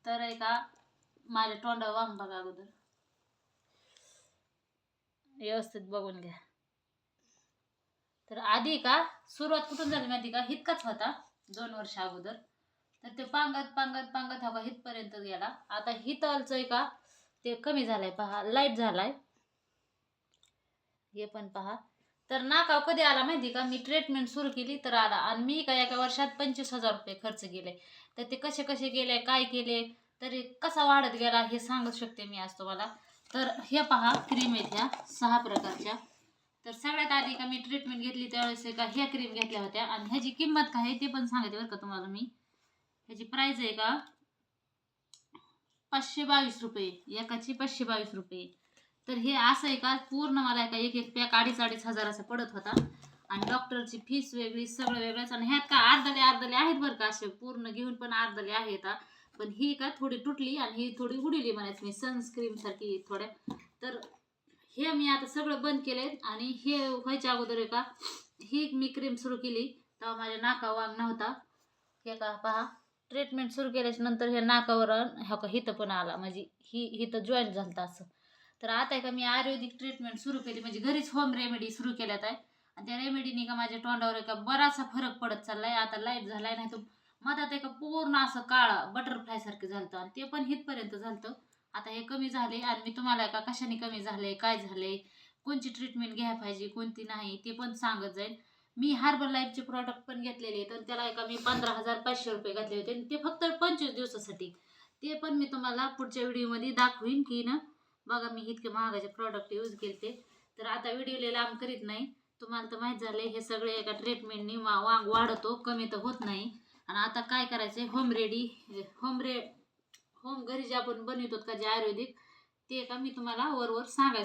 तर आहे का माझ्या तोंडावर वांग बघा अगोदर व्यवस्थित बघून घ्या. तर आधी का सुरुवात कुठून झाली माहिती का, हितकाच होता 2 वर्ष अगोदर. तर ते पांगत पांगत पांगत हा का हितपर्यंत गेला. आता हितलचं आहे का ते कमी झालंय पहा, लाईट झालाय. हे पण पहा. तर नाकाव कधी आला माहिती का, मी ट्रीटमेंट सुरू केली तर आला. आणि मी काय एका वर्षात 25,000 रुपये खर्च केले. तर ते कसे कसे गेले, काय केले, तरी कसा वाढत गेला हे सांगू शकते मी आज तुम्हाला. तर हे पहा क्रीम आहेत ह्या 6 प्रकारच्या. तर सगळ्यात आधी का मी ट्रीटमेंट घेतली त्यावेळेस का ह्या क्रीम घेतल्या होत्या. आणि ह्याची किंमत काय आहे ते पण सांगते बरं का तुम्हाला मी. ह्याची प्राइस आहे का 522 रुपये, एकाची 522 रुपये. तर हे असं आहे का पूर्ण मला एका एक एक पॅक 2.5-2.5 हजाराचा पडत होता. आणि डॉक्टरची फीस वेगळी, सगळं वेगळंच. आणि ह्यात का अर्धले अर्धले आहेत बरं का, असे पूर्ण घेऊन पण अर्धले आहेत. पण ही का थोडी तुटली आणि ही थोडी उडली म्हणायची मी, सनस्क्रीम सारखी थोड्या. तर हे मी आता सगळं बंद केले. आणि हे व्हायच्या अगोदर आहे का ही मी क्रीम सुरू केली तेव्हा माझ्या नाका वांग नव्हता. हे का पहा ट्रीटमेंट सुरू केल्याच्या नंतर हे नाकावर ह्या का हिथं पण आला, म्हणजे ही हिथं जॉईन झालं असं. तर आता आहे का मी आयुर्वेदिक ट्रीटमेंट सुरू केली, म्हणजे घरीच होम रेमेडी सुरू केल्यात आहे. आणि त्या रेमेडीने का माझ्या तोंडावर आहे का बराचसा फरक पडत चाललाय. आता लाईट झालाय, नाही तर मधात आहे का पूर्ण असं काळा बटरफ्लाय सारखं झालं आणि ते पण हितपर्यंत झालं. आता हे कमी झाले. आणि मी तुम्हाला का कशाने कमी झाले, काय झाले, कोणची ट्रीटमेंट घ्यायला पाहिजे कोणती नाही ते पण सांगत जाईल. मी हार्बल लाईफचे प्रॉडक्ट पण घेतलेले, तर त्याला एका मी 15,500 रुपये घातले होते. आणि ते फक्त 25 दिवसासाठी. ते पण मी तुम्हाला पुढच्या व्हिडिओमध्ये दाखवीन की ना. बघा मी इतके महागाचे प्रॉडक्ट यूज केले. तर आता व्हिडिओ लांब करीत नाही. तुम्हाला तर माहीत झाले हे सगळे एका ट्रीटमेंटनी वांग वाढतो, कमी तर होत नाही. आणि आता काय करायचं, होम घरी जे आपण बनवतो का जे आयुर्वेदिक, ते का मी तुम्हाला वर सांगायचं.